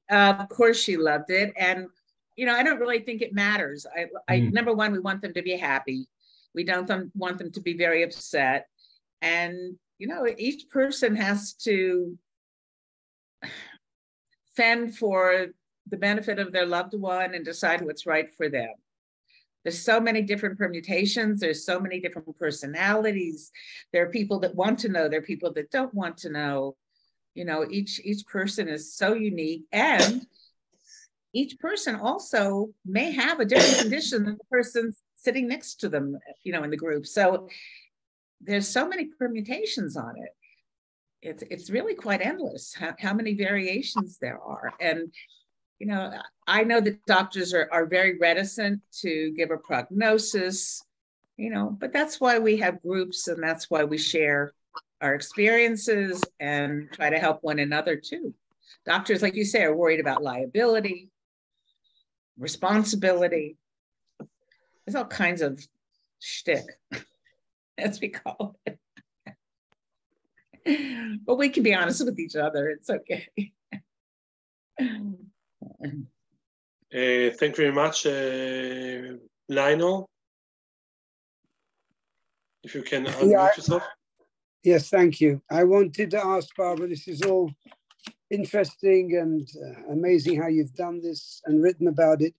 [SPEAKER 2] Of course she loved it. And, you know, I don't really think it matters. Number one, we want them to be happy. We don't want them to be very upset. And, you know, each person has to fend for the benefit of their loved one and decide what's right for them. There's so many different permutations. There's so many different personalities. There are people that want to know. There are people that don't want to know. You know, each person is so unique, and each person also may have a different condition than the person sitting next to them, you know, in the group. So there's so many permutations on it. It's really quite endless how many variations there are. And, you know, I know that doctors are very reticent to give a prognosis, you know, but that's why we have groups, and that's why we share our experiences and try to help one another too. Doctors, like you say, are worried about liability, responsibility. There's all kinds of shtick, as we call it. But we can be honest with each other. It's okay.
[SPEAKER 1] Thank you very much, Lionel. If you can unmute yourself.
[SPEAKER 5] Yes, thank you. I wanted to ask Barbara, this is all interesting and amazing how you've done this and written about it.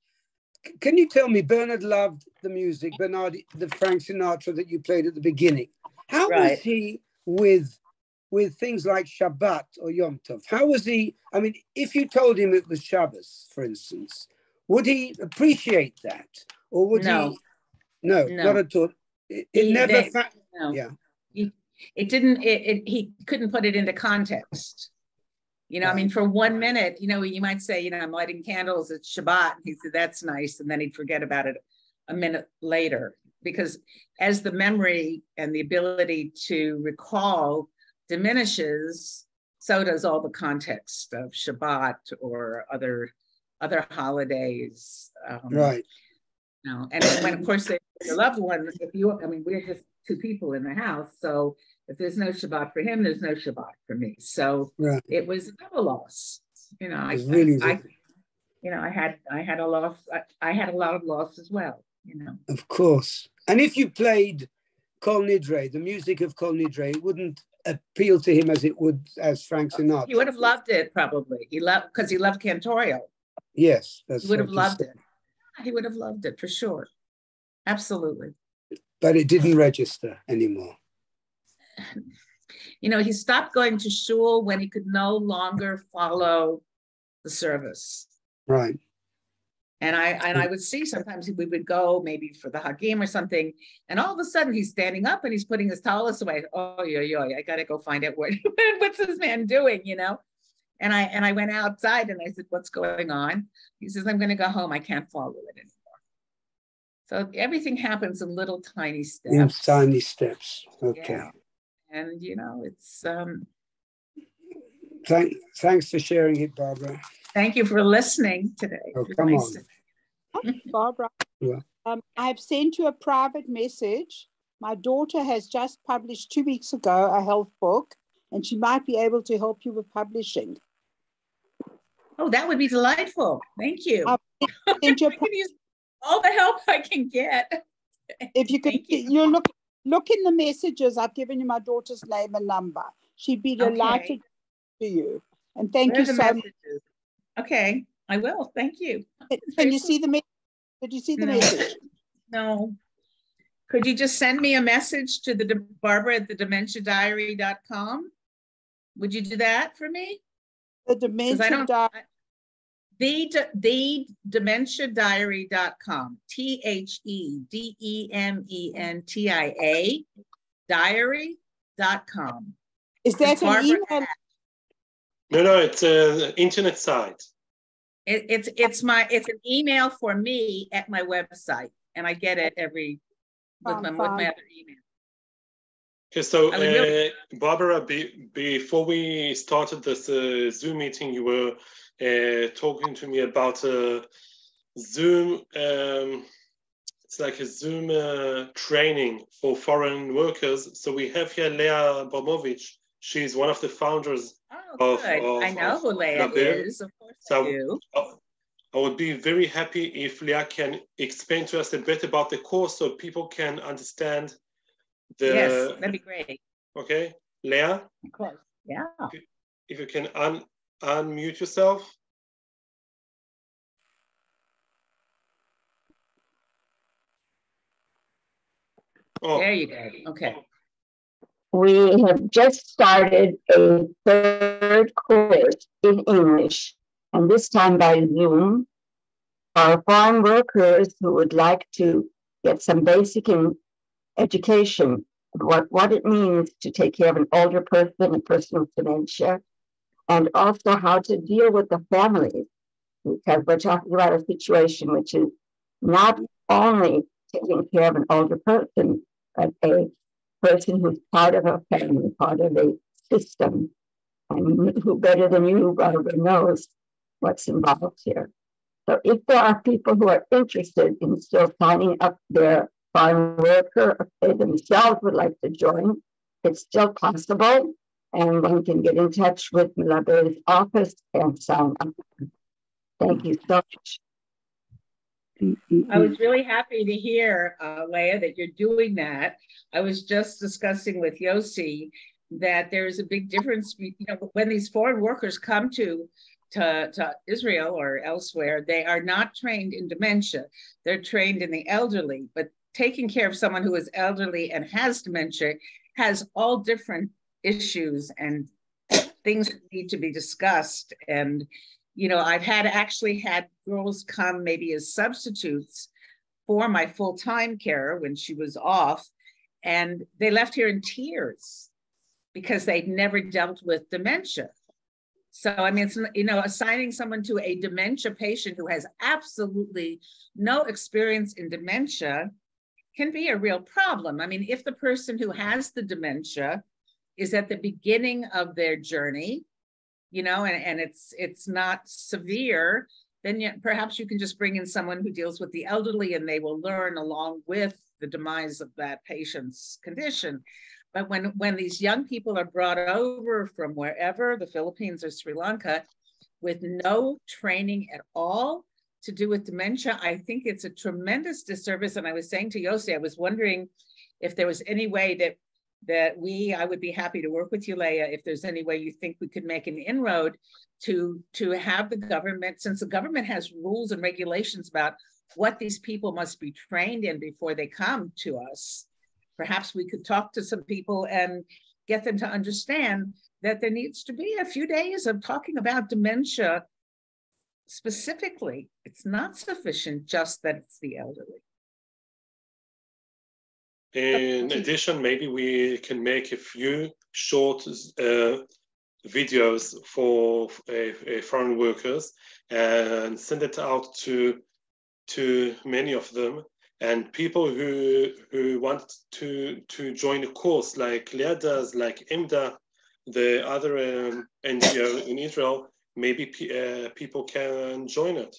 [SPEAKER 5] Can you tell me, Bernard loved the music, the Frank Sinatra that you played at the beginning. How was he with things like Shabbat or Yom Tov? How was he? I mean, if you told him it was Shabbos, for instance, would he appreciate that? Or would he? No, not at all.
[SPEAKER 2] He couldn't put it into context. You know, I mean, for 1 minute, you know, you might say, you know, I'm lighting candles at Shabbat. He said, that's nice. And then he'd forget about it a minute later, because as the memory and the ability to recall diminishes, so does all the context of Shabbat or other holidays.
[SPEAKER 5] Right.
[SPEAKER 2] You know, and when, of course, your loved one, we're just two people in the house. So if there's no Shabbat for him, there's no Shabbat for me. So it was a loss. You know, I had a loss. I had a lot of loss as well, you know. Of
[SPEAKER 5] course. And if you played Kol Nidre, the music of Kol Nidre, it wouldn't appeal to him as it would as Frank Sinatra.
[SPEAKER 2] He would have loved it, probably. Because he loved Cantorio.
[SPEAKER 5] Yes.
[SPEAKER 2] He would have loved it. He would have loved it for sure. Absolutely.
[SPEAKER 5] But it didn't register anymore.
[SPEAKER 2] You know, he stopped going to shul when he could no longer follow the service.
[SPEAKER 5] Right.
[SPEAKER 2] And I would see sometimes we would go maybe for the Hagim or something, and all of a sudden he's standing up and he's putting his talis away. Oh, I got to go find out what's this man doing, you know? And I went outside and I said, what's going on? He says, I'm going to go home. I can't follow it anymore. So everything happens in little tiny steps.
[SPEAKER 5] In tiny steps. Okay.
[SPEAKER 2] Yeah. And, you know, it's...
[SPEAKER 5] Thanks for sharing it, Barbara.
[SPEAKER 2] Thank you for listening today.
[SPEAKER 5] Oh, come on.
[SPEAKER 6] Barbara, I've sent you a private message. My daughter has just published 2 weeks ago a health book, and she might be able to help you with publishing.
[SPEAKER 2] Oh, that would be delightful. Thank you.
[SPEAKER 6] I'll send you
[SPEAKER 2] I can use all the help I can get.
[SPEAKER 6] if you could, you look in the messages. I've given you my daughter's name and number. She'd be delighted to you. And thank you so much.
[SPEAKER 2] Okay, I will. Thank you.
[SPEAKER 6] Can you see the message? Did you see the message?
[SPEAKER 2] No. Could you just send me a message to the Barbara at thedementiadiary.com? Would you do that for me?
[SPEAKER 6] The Dementia Diary.
[SPEAKER 2] The dementiadiary.com. THEDEMENTIA diary.com.
[SPEAKER 6] Is that an email?
[SPEAKER 1] No, it's an internet site.
[SPEAKER 2] It's an email for me at my website, and I get it with my other email.
[SPEAKER 1] Okay, so Barbara, before we started this Zoom meeting, you were talking to me about Zoom. It's like a Zoom training for foreign workers. So we have here Leah Bomovich. She's one of the founders of
[SPEAKER 2] I know who Leah is. Of course, I do.
[SPEAKER 1] I would be very happy if Leah can explain to us a bit about the course so people can understand.
[SPEAKER 2] Yes, that'd be great.
[SPEAKER 1] Okay, Leah?
[SPEAKER 2] Of course, yeah.
[SPEAKER 1] If you can unmute yourself.
[SPEAKER 2] Oh. There you go, okay.
[SPEAKER 7] We have just started a third course in English, and this time by Zoom. Our foreign workers who would like to get some basic education of what it means to take care of an older person, a person with dementia, and also how to deal with the families, because we're talking about a situation which is not only taking care of an older person, but a person who's part of a family, part of a system, and who better than you, Barbara, knows what's involved here. So if there are people who are interested in still signing up their foreign worker, if they themselves would like to join, it's still possible, and one can get in touch with Melabev's office and sign up. Thank you so much.
[SPEAKER 2] I was really happy to hear, Leah, that you're doing that. I was just discussing with Yossi that there's a big difference, when these foreign workers come to Israel or elsewhere, they are not trained in dementia. They're trained in the elderly, but taking care of someone who is elderly and has dementia has all different issues and things that need to be discussed. And I've actually had girls come maybe as substitutes for my full-time carer when she was off, and they left here in tears because they'd never dealt with dementia. So, I mean, it's, assigning someone to a dementia patient who has absolutely no experience in dementia can be a real problem. I mean, if the person who has the dementia is at the beginning of their journey, and it's not severe, then perhaps you can just bring in someone who deals with the elderly and they will learn along with the demise of that patient's condition. But when these young people are brought over from wherever, the Philippines or Sri Lanka, with no training at all to do with dementia, I think it's a tremendous disservice. And I was saying to Yossi, I was wondering if there was any way that I would be happy to work with you, Leah, if there's any way you think we could make an inroad to have the government, since the government has rules and regulations about what these people must be trained in before they come to us. Perhaps we could talk to some people and get them to understand that there needs to be a few days of talking about dementia specifically. It's not sufficient just that it's the elderly.
[SPEAKER 1] In addition, maybe we can make a few short videos for foreign workers and send it out to many of them. And people who want to join the course, like Leah does, like IMDA, the other NGO in Israel, maybe people can join it.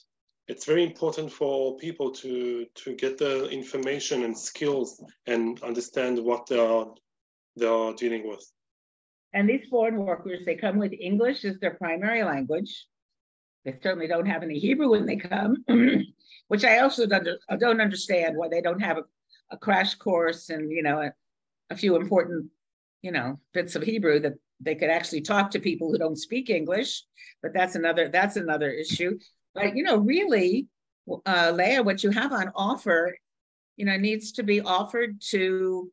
[SPEAKER 1] It's very important for people to get the information and skills and understand what they are dealing with.
[SPEAKER 2] And these foreign workers, they come with English as their primary language. They certainly don't have any Hebrew when they come, which I also don't understand why they don't have a crash course and, you know, a few important, you know, bits of Hebrew that they could actually talk to people who don't speak English. But that's another issue. But, you know, really, Leah, what you have on offer, you know, needs to be offered to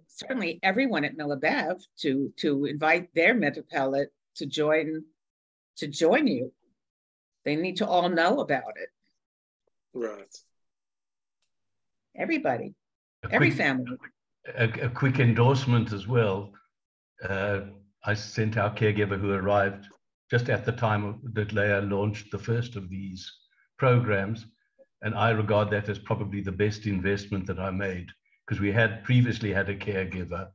[SPEAKER 2] certainly everyone at Melabev to invite their Metapellet to join you. They need to all know about it.
[SPEAKER 1] Right.
[SPEAKER 2] Everybody, every family.
[SPEAKER 4] A quick endorsement as well. I sent our caregiver who arrived just at the time that Leah launched the first of these programs. And I regard that as probably the best investment that I made, because we had previously had a caregiver.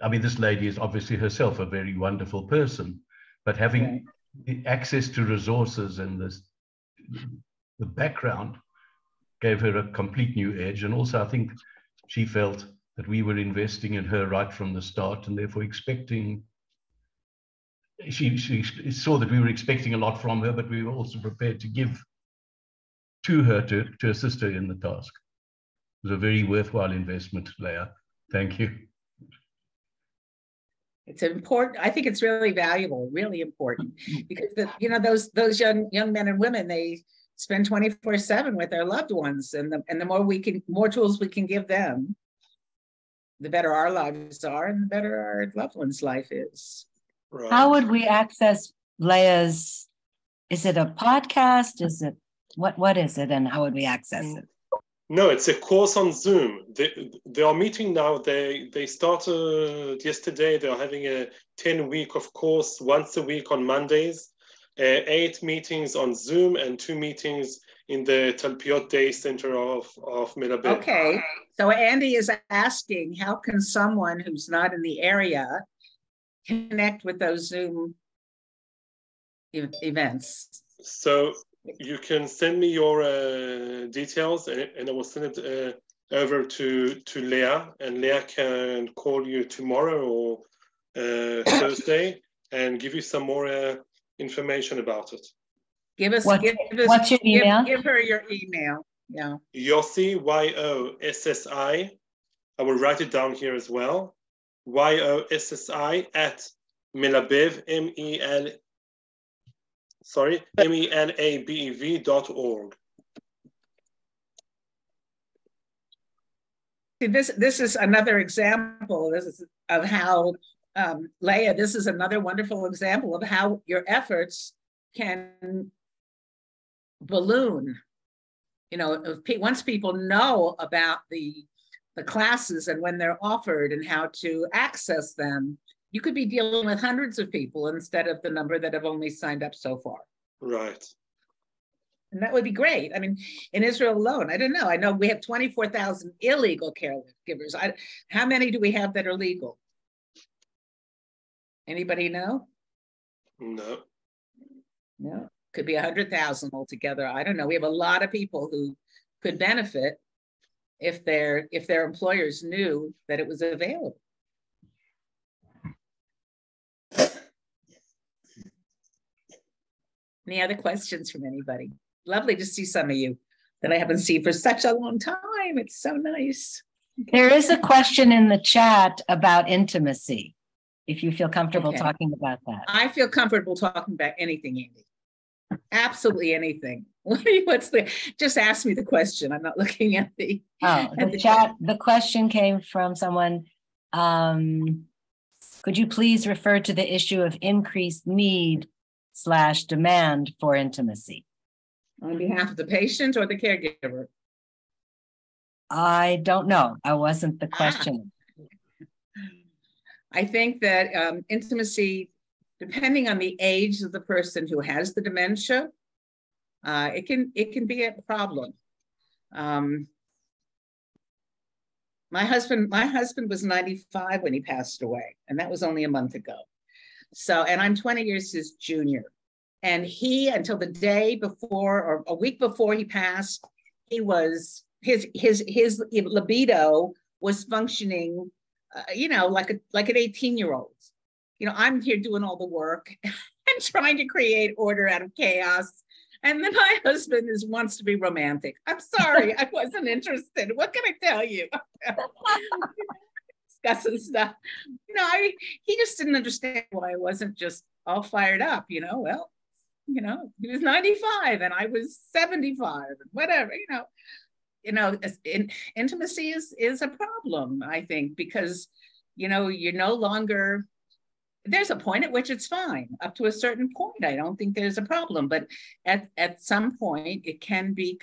[SPEAKER 4] I mean, this lady is obviously herself a very wonderful person, but having access to resources and the background gave her a complete new edge. And also, I think she felt that we were investing in her right from the start, and therefore she saw that we were expecting a lot from her, but we were also prepared to give to her to assist her in the task. It was a very worthwhile investment, Leah. Thank you.
[SPEAKER 2] It's important. I think it's really valuable, really important, because you know, those young men and women, they spend 24/7 with their loved ones, and the more tools we can give them, the better our lives are, and the better our loved one's life is.
[SPEAKER 1] Right.
[SPEAKER 3] How would we access Leah's? Is it a podcast? Is it what is it, and how would we access it?
[SPEAKER 1] No, it's a course on Zoom. They are meeting now. They started yesterday. They are having a 10-week of course once a week on Mondays, 8 meetings on Zoom and 2 meetings in the Talpiot Day Center of Melabev.
[SPEAKER 2] Okay, so Andy is asking, how can someone who's not in the area connect with those Zoom events? So
[SPEAKER 1] you can send me your details, and I will send it over to Leah, and Leah can call you tomorrow or Thursday and give you some more information about it.
[SPEAKER 3] What's your email?
[SPEAKER 2] Give her your email. Yeah.
[SPEAKER 1] Yossi, YOSSI. I will write it down here as well. YOSSI at Melabev, MELABEV.org.
[SPEAKER 2] See, this is another example. This is of how Leah. This is another wonderful example of how your efforts can balloon. You know, once people know about the classes and when they're offered and how to access them, you could be dealing with hundreds of people instead of the number that have only signed up so far.
[SPEAKER 1] Right.
[SPEAKER 2] And that would be great. I mean, in Israel alone, I don't know. I know we have 24,000 illegal caregivers. How many do we have that are legal? Anybody know?
[SPEAKER 1] No.
[SPEAKER 2] No. Could be 100,000 altogether. I don't know. We have a lot of people who could benefit if their employers knew that it was available. Any other questions from anybody? Lovely to see some of you that I haven't seen for such a long time. It's so nice.
[SPEAKER 3] There is a question in the chat about intimacy, if you feel comfortable talking about that.
[SPEAKER 2] I feel comfortable talking about anything, Andy. Absolutely anything. Just ask me the question. I'm not looking at the
[SPEAKER 3] chat. The question came from someone. Could you please refer to the issue of increased need/demand for intimacy?
[SPEAKER 2] On behalf of the patient or the caregiver?
[SPEAKER 3] I don't know. I wasn't the question.
[SPEAKER 2] I think that intimacy, depending on the age of the person who has the dementia, it can be a problem. My husband was 95 when he passed away, and that was only a month ago. So, and I'm 20 years his junior. And he, until the day before or a week before he passed, he was his libido was functioning, you know, like an 18-year-old. I'm here doing all the work and trying to create order out of chaos. And then my husband wants to be romantic. I'm sorry, I wasn't interested. What can I tell you? Discussing stuff. He just didn't understand why I wasn't just all fired up. Well, he was 95 and I was 75, whatever. Intimacy is a problem, I think, because you're no longer. There's a point at which it's fine. Up to a certain point, I don't think there's a problem. But at some point, there can be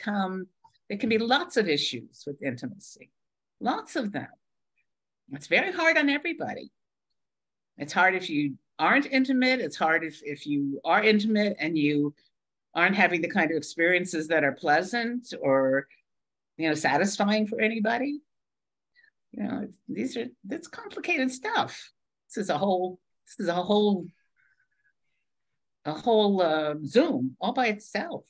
[SPEAKER 2] lots of issues with intimacy, lots of them. It's very hard on everybody. It's hard if you aren't intimate. It's hard if you are intimate and you aren't having the kind of experiences that are pleasant or, satisfying for anybody. That's complicated stuff. This is a whole Zoom all by itself.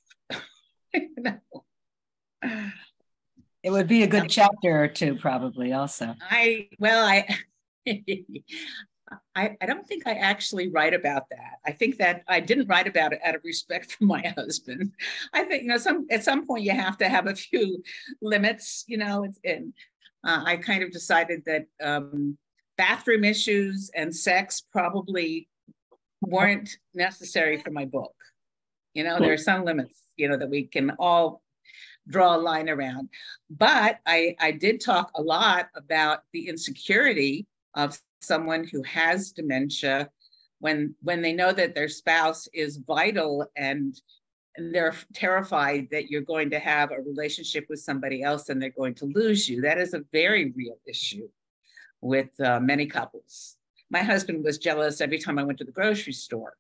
[SPEAKER 3] It would be a good chapter or two, probably. Also,
[SPEAKER 2] I don't think I actually write about that. I think that I didn't write about it out of respect for my husband. I think at some point you have to have a few limits. I kind of decided that. Bathroom issues and sex probably weren't necessary for my book. There are some limits, that we can all draw a line around. But I did talk a lot about the insecurity of someone who has dementia when they know that their spouse is vital and they're terrified that you're going to have a relationship with somebody else and they're going to lose you. That is a very real issue with many couples. My husband was jealous every time I went to the grocery store.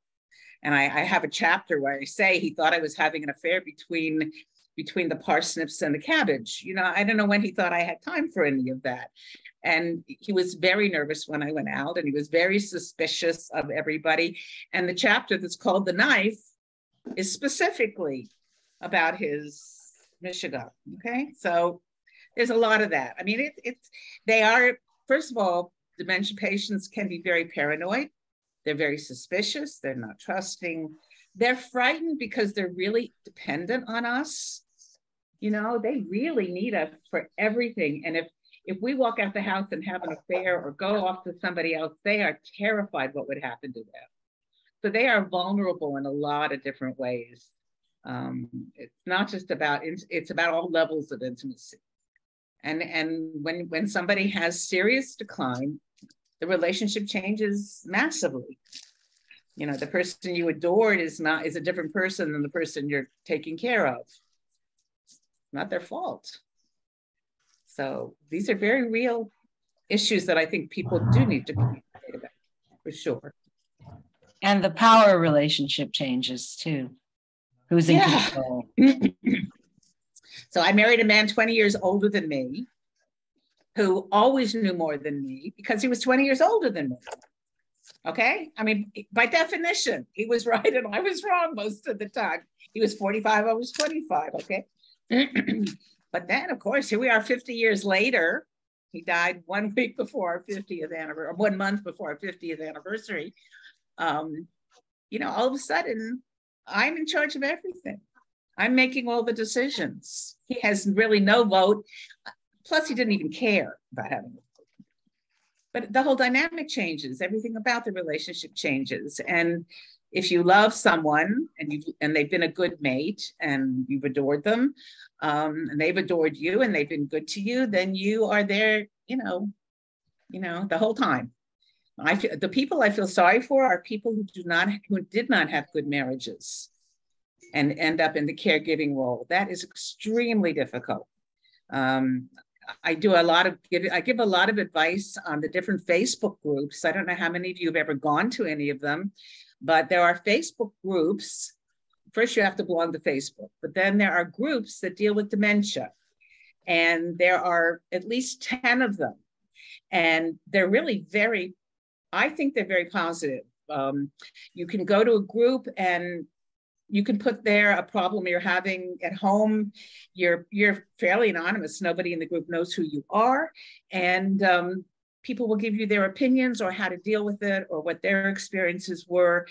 [SPEAKER 2] And I have a chapter where I say he thought I was having an affair between the parsnips and the cabbage. I don't know when he thought I had time for any of that. And he was very nervous when I went out and he was very suspicious of everybody. And the chapter that's called The Knife is specifically about his Michigan, okay? So there's a lot of that. I mean, they are, first of all, dementia patients can be very paranoid. They're very suspicious. They're not trusting. They're frightened because they're really dependent on us. They really need us for everything. And if we walk out the house and have an affair or go off to somebody else, they are terrified what would happen to them. So they are vulnerable in a lot of different ways. It's not just about, it's about all levels of intimacy. And when somebody has serious decline, the relationship changes massively. The person you adored is a different person than the person you're taking care of. Not their fault. So these are very real issues that I think people do need to communicate about, for sure.
[SPEAKER 3] And the power relationship changes too. Who's in control?
[SPEAKER 2] So I married a man 20 years older than me, who always knew more than me because he was 20 years older than me. Okay? I mean, by definition, he was right and I was wrong most of the time. He was 45, I was 25, okay? But then, of course, here we are 50 years later. He died 1 week before our 50th anniversary, or 1 month before our 50th anniversary. All of a sudden, I'm in charge of everything. I'm making all the decisions. He has really no vote. Plus, he didn't even care about having a vote. But the whole dynamic changes. Everything about the relationship changes. And if you love someone and they've been a good mate and you've adored them, and they've adored you and they've been good to you, then you are there, the whole time. The people I feel sorry for are people who did not have good marriages and end up in the caregiving role. That is extremely difficult. I give a lot of advice on the different Facebook groups. I don't know how many of you have ever gone to any of them, but there are Facebook groups. First, you have to belong to Facebook, but then there are groups that deal with dementia. And there are at least 10 of them. And they're really I think they're very positive. You can go to a group and you can put there a problem you're having at home. You're fairly anonymous. Nobody in the group knows who you are. And people will give you their opinions or how to deal with it or what their experiences were.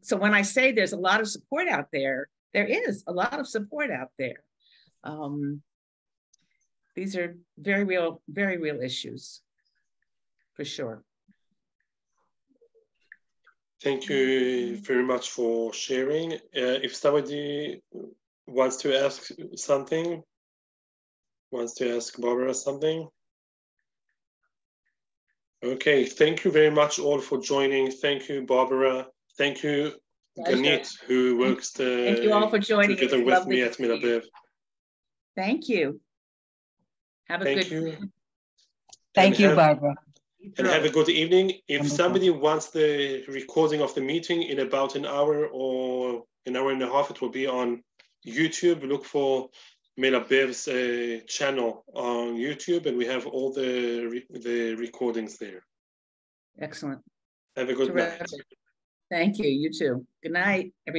[SPEAKER 2] So when I say there's a lot of support out there, there is a lot of support out there. These are very real issues, for sure.
[SPEAKER 1] Thank you very much for sharing. If somebody wants to ask something, wants to ask Barbara something. Okay, thank you very much all for joining. Thank you, Barbara. Thank you, Ganit, who works
[SPEAKER 2] thank you all for joining
[SPEAKER 1] together with me at Melabev.
[SPEAKER 2] Thank you. Have a good
[SPEAKER 1] evening.
[SPEAKER 3] Thank you, Barbara.
[SPEAKER 1] And have a good evening. If
[SPEAKER 3] Wonderful.
[SPEAKER 1] somebody wants the recording of the meeting in about an hour or an hour and a half, it will be on YouTube. Look for Melabev's channel on YouTube, and we have all the recordings there.
[SPEAKER 2] Excellent.
[SPEAKER 1] Have a good night.
[SPEAKER 2] Thank you. You too. Good night, everyone.